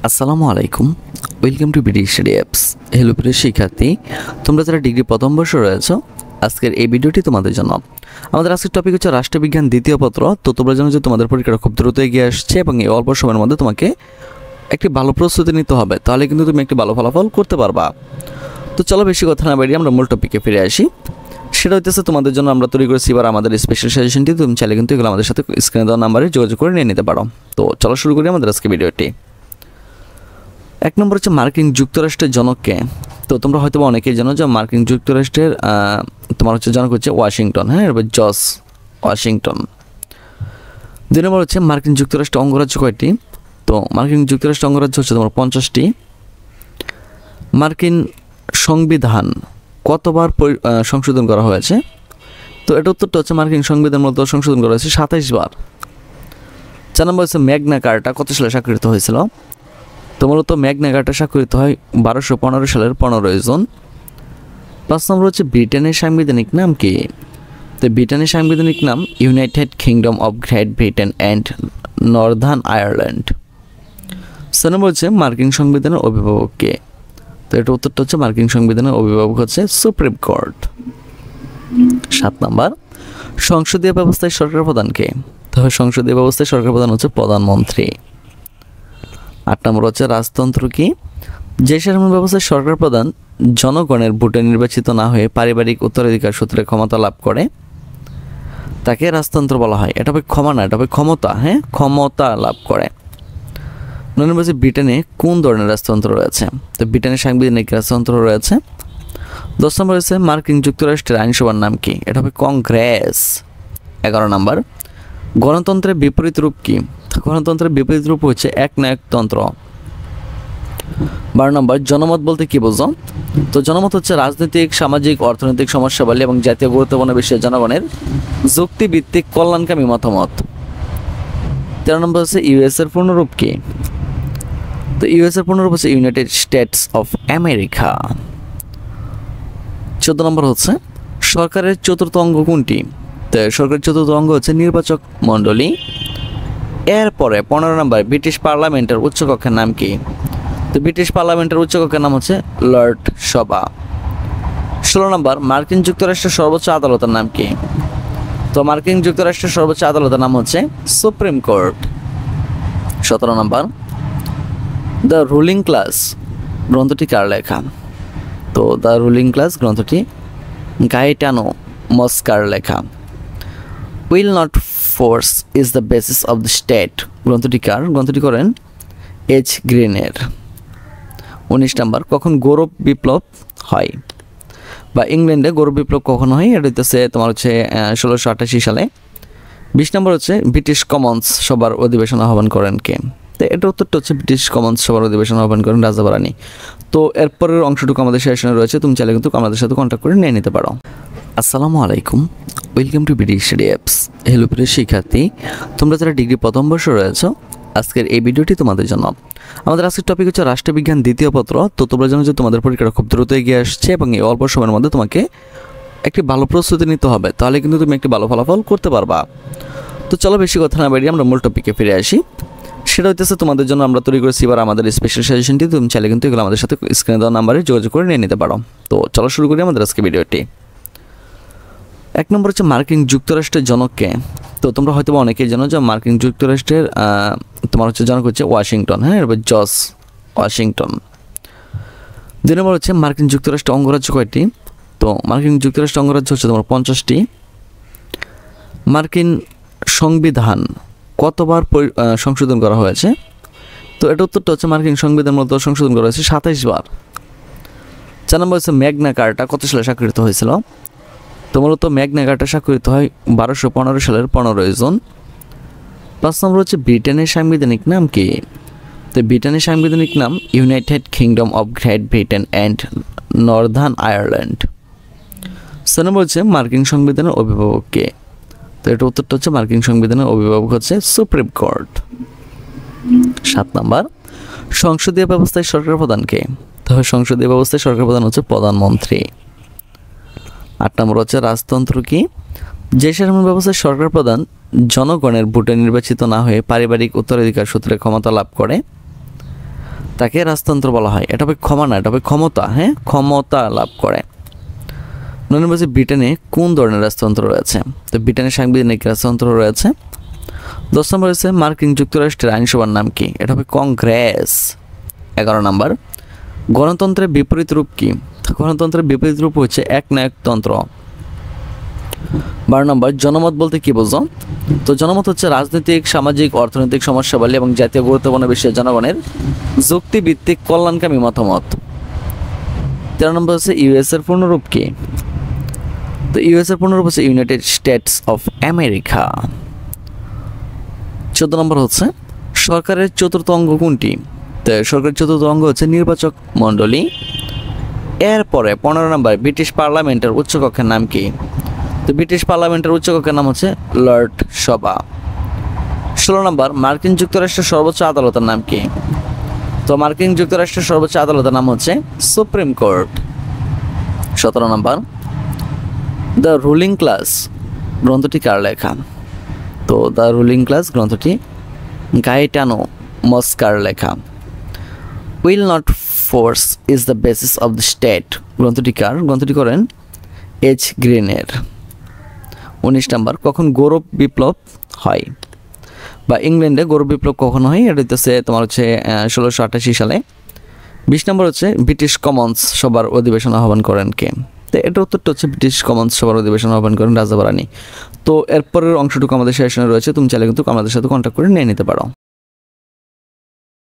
আসসালামু আলাইকুম, welcome to BD study apps. Hello প্রিয় শিক্ষার্থী, তোমরা যারা ডিগ্রি প্রথম বর্ষে রয়েছ, আজকের এই ভিডিওটি তোমাদের জন্য। আমাদের আজকের টপিক হচ্ছে রাষ্ট্রবিজ্ঞান দ্বিতীয় পত্র। তো তোমরা জানো যে তোমাদের পরীক্ষাটা খুব দ্রুত এগিয়ে আসছে এবং এই অল্প সময়ের মধ্যে তোমাকে একটি ভালো প্রস্তুতি নিতে হবে, তাহলে কিন্তু তুমি একটি ভালো ফলাফল করতে পারবা। তো চলো বেশি কথা না বাড়িয়ে আমরা মূল টপিকে ফিরে আসি। সেটা হইতেছে তোমাদের জন্য আমরা তৈরি করেছি এবার আমাদের স্পেশাল সাজেশনটি। তুমি চাইলে কিন্তু এগুলো আমাদের সাথে স্ক্রিনে দেওয়া নাম্বারে যোগাযোগ করে নিয়ে নিতে পারো। তো চলো শুরু করি আমাদের আজকে ভিডিওটি। এক নম্বর হচ্ছে মার্কিন যুক্তরাষ্ট্রের জনককে। তো তোমরা হয়তো অনেকেই জানো যে মার্কিন যুক্তরাষ্ট্রের তোমার হচ্ছে জনক হচ্ছে ওয়াশিংটন, হ্যাঁ, এবার জর্জ ওয়াশিংটন। দুই নম্বর হচ্ছে মার্কিন যুক্তরাষ্ট্রের অঙ্গরাজ্য কয়টি? তো মার্কিন যুক্তরাষ্ট্রের অঙ্গরাজ্য হচ্ছে তোমার 50টি। মার্কিন সংবিধান কতবার সংশোধন করা হয়েছে? তো এটা উত্তরটা হচ্ছে মার্কিন সংবিধান মূলত সংশোধন করা হয়েছে 27 বার। 4 নম্বর হচ্ছে ম্যাগনা কার্টা কত সালে স্বাক্ষরিত হয়েছিল? তো মূলত ম্যাগনা কার্টা স্বাক্ষরিত হয় 1215 সালের 15 জুন। 5 নম্বর হচ্ছে ব্রিটেনের সাংবিধানিক নাম কি? তো ব্রিটেনের সাংবিধানিক নাম United kingdom of great Britain and Northern Ireland. 6 নম্বর হচ্ছে মার্কিন সংবিধানের অভিভাবক কে? তো এটা উত্তরটা হচ্ছে মার্কিন সংবিধানের অভিভাবক হচ্ছে সুপ্রিম কোর্ট। 7 নম্বর সংসদীয় ব্যবস্থায় সরকার প্রধান কে? তো সংসদীয় ব্যবস্থায় সরকার প্রধান হচ্ছে প্রধানমন্ত্রী। 8 নম্বর হচ্ছে রাজতন্ত্র কি? যে শাসন ব্যবস্থায় সরকার প্রধান জনগণের ভোটে নির্বাচিত না হয়ে পারিবারিক উত্তরাধিকার সূত্রে ক্ষমতা লাভ করে তাকে রাজতন্ত্র বলা হয়। এটা হবে ক্ষমা না, এটা হবে ক্ষমতা, হ্যাঁ, ক্ষমতা লাভ করে। 9 নম্বর হচ্ছে ব্রিটেনে কোন ধরনের রাজতন্ত্র রয়েছে? তো ব্রিটেনের সাংবিধানিক রাজতন্ত্র রয়েছে। 10 নম্বর হচ্ছে মার্কিন যুক্তরাষ্ট্রের আইনসভার নাম কি? এটা হবে কংগ্রেস। 11 নম্বর গণতন্ত্রের বিপরীত রূপ কি? গণতন্ত্রের বিপরীত রূপ হচ্ছে একনায়কতন্ত্র। 12 নম্বর জনমত বলতে কি বোঝো? তো জনমত হচ্ছে রাজনৈতিক, সামাজিক, অর্থনৈতিক সমস্যাবলী এবং জাতীয় গুরুত্বপূর্ণ বিষয়ে জনগণের যুক্তিভিত্তিক কল্যাণকামী মতামত। 13 নম্বর হচ্ছে ইউএস এর পূর্ণরূপ কি? তো ইউএস এর পূর্ণরূপ হচ্ছে ইউনাইটেড স্টেটস অফ আমেরিকা। 14 নম্বর হচ্ছে সরকারের চতুর্থ অঙ্গ কোনটি? তো সরকারের চতুর্থ অঙ্গ হচ্ছে নির্বাচক মণ্ডলী। এরপরে 15 নম্বর ব্রিটিশ পার্লামেন্টের উচ্চকক্ষের নাম কি? তো ব্রিটিশ পার্লামেন্টের উচ্চকক্ষের নাম হচ্ছে লর্ড সভা। 16 নম্বর মার্কিন যুক্তরাষ্ট্রের সর্বোচ্চ আদালতের নাম কি? তো মার্কিন যুক্তরাষ্ট্রের সর্বোচ্চ আদালতের নাম হচ্ছে supreme court. 17 number the ruling class গ্রন্থটি কার লেখা? তো দ্য রুলিং ক্লাস গ্রন্থটি গায়েটানো মস্কার লেখা। Will not force is the basis of the state গ্রন্থটি কার? গ্রন্থটি করেন এইচ গ্রিনের। 19 নম্বর কখন গৌরব বিপ্লব হয় বা ইংল্যান্ডে গৌরব বিপ্লব কখন হয়? এটা হচ্ছে তোমার হচ্ছে 1688 সালে। 20 নম্বর হচ্ছে ব্রিটিশ কমন্স সভার অধিবেশন আহ্বান করেন কে? তো এটা উত্তরটা হচ্ছে ব্রিটিশ কমন্স সভার অধিবেশন আহ্বান করেন রাজাবারানি। তো এরপরের অংশটুকু আমাদের সেশনে রয়েছে, তুমি চাইলে কিন্তু আমাদের সাথে কন্ট্যাক্ট করে নিয়ে নিতে পারো। আসসালামু আলাইকুম, welcome to BD study apps. Hello প্রিয় শিক্ষার্থী, তোমরা যারা ডিগ্রি প্রথম বর্ষে রয়েছো, আজকের এই ভিডিওটি তোমাদের জন্য। আমাদের আজকের টপিক হচ্ছে রাষ্ট্রবিজ্ঞান দ্বিতীয় পত্র। তো তোমরা জানো যে তোমাদের পরীক্ষাটা খুব দ্রুত এগিয়ে আসছে এবং এই অল্প সময়ের মধ্যে তোমাকে একটি ভালো প্রস্তুতি নিতে হবে, তাহলে কিন্তু তুমি একটি ভালো ফলাফল করতে পারবা। তো চলো বেশি কথা না বাড়িয়ে আমরা মূল টপিকে ফিরে আসি। সেটা হইতেছে তোমাদের জন্য আমরা তৈরি করেছি এবার আমাদের স্পেশাল সাজেশনটি। তুমি চাইলে কিন্তু এগুলো আমাদের সাথে স্ক্রিনে দেওয়া নাম্বারে যোগাযোগ করে নিয়ে নিতে পারো। তো চলো শুরু করি আমাদের আজকে ভিডিওটি। 1 নম্বর হচ্ছে মার্কিন যুক্তরাষ্ট্রের জনককে। তো তোমরা হয়তো অনেকেই জানো যে মার্কিন যুক্তরাষ্ট্রের তোমার হচ্ছে জনক হচ্ছে ওয়াশিংটন, হ্যাঁ, এবার জর্জ ওয়াশিংটন। 2 নম্বর হচ্ছে মার্কিন যুক্তরাষ্ট্রের অঙ্গরাজ্য কয়টি? তো মার্কিন যুক্তরাষ্ট্রের অঙ্গরাজ্য হচ্ছে তোমার 50টি। মার্কিন সংবিধান কতবার সংশোধন করা হয়েছে? তো এটা উত্তরটা হচ্ছে মার্কিন সংবিধান মূলত সংশোধন করা হয়েছে 27 বার। 4 নম্বর হচ্ছে ম্যাগনা কার্টা কত সালে স্বাক্ষরিত হয়েছিল? তো মূলত ম্যাগনা কার্টা স্বাক্ষরিত হয় 1215 সালের 15 জুন। 5 নম্বর হচ্ছে ব্রিটেনের সাংবিধানিক নাম কি? তো ব্রিটেনের সাংবিধানিক নাম United kingdom of great Britain and Northern Ireland. 6 নম্বর হচ্ছে মার্কিন সংবিধানের অভিভাবক কে? তো এটা উত্তরটা হচ্ছে মার্কিন সংবিধানের অভিভাবক হচ্ছে সুপ্রিম কোর্ট। 7 নম্বর সংসদীয় ব্যবস্থায় সরকার প্রধান কে? তবে সংসদীয় ব্যবস্থায় সরকার প্রধান হচ্ছে প্রধানমন্ত্রী। 8 নম্বর হচ্ছে রাজতন্ত্র কি? যে শাসন ব্যবস্থায় সরকার প্রধান জনগণের ভোটে নির্বাচিত না হয়ে পারিবারিক উত্তরাধিকার সূত্রে ক্ষমতা লাভ করে তাকে রাজতন্ত্র বলা হয়। এটা হবে ক্ষমা না, এটা হবে ক্ষমতা। হ্যাঁ, ক্ষমতা লাভ করে। 9 নম্বর হচ্ছে ব্রিটেনে কোন ধরনের রাজতন্ত্র রয়েছে? তো ব্রিটেনে সাংবিধানিক রাজতন্ত্র রয়েছে। 10 নম্বর হচ্ছে মার্কিন যুক্তরাষ্ট্রের আইনসভার নাম কি? এটা হবে কংগ্রেস। 11 নম্বর গণতন্ত্রের বিপরীত রূপ কি? গণতন্ত্রের বিপরীত রূপ হচ্ছে একনায়কতন্ত্র। 12 নম্বর জনমত বলতে কি বোঝো? তো জনমত হচ্ছে রাজনৈতিক, সামাজিক, অর্থনৈতিক সমস্যাবলী এবং জাতীয় গুরুত্বপূর্ণ বিষয়ে জনগণের যুক্তিভিত্তিক কল্যাণকামী মতামত। 13 নম্বর হচ্ছে ইউএস এর পূর্ণরূপ কি? তো ইউএস এর পূর্ণরূপ হচ্ছে ইউনাইটেড স্টেটস অফ আমেরিকা। 14 নম্বর হচ্ছে সরকারের চতুর্থ অঙ্গ কোনটি? তো সরকারের চতুর্থ অঙ্গ হচ্ছে নির্বাচক মণ্ডলী। এরপরে 15 নম্বর ব্রিটিশ পার্লামেন্টের উচ্চকক্ষের নাম কি? তো ব্রিটিশ পার্লামেন্টের উচ্চকক্ষের নাম হচ্ছে লর্ড সভা। 16 নম্বর মার্কিন যুক্তরাষ্ট্রের সর্বোচ্চ আদালতের নাম কি? তো মার্কিন যুক্তরাষ্ট্রের সর্বোচ্চ আদালতের নাম হচ্ছে supreme court. 17 number the ruling class গ্রন্থটি কার লেখা? তো দ্য রুলিং ক্লাস গ্রন্থটি গায়েটানো মস্কার লেখা। Will not force is the basis of the state গ্রন্থটি কার? গ্রন্থটি করেন এইচ গ্রিনের। 19 নম্বর কখন গৌরব বিপ্লব হয়? বা ইংল্যান্ডে গৌরব বিপ্লব কখন হয়? এটা হচ্ছে তোমার হচ্ছে 1688 সালে। 20 নম্বর হচ্ছে ব্রিটিশ কমন্স সভার অধিবেশন আহ্বান করেন কে? তো এটার উত্তরটা হচ্ছে ব্রিটিশ কমন্স সভার অধিবেশন আহ্বান করেন রাজা বারানি। তো এরপরের অংশটুকু আমাদের সেশনে রয়েছে, তুমি চাইলে কিন্তু আমাদের সাথে কন্ট্যাক্ট করে নিয়ে নিতে পারো।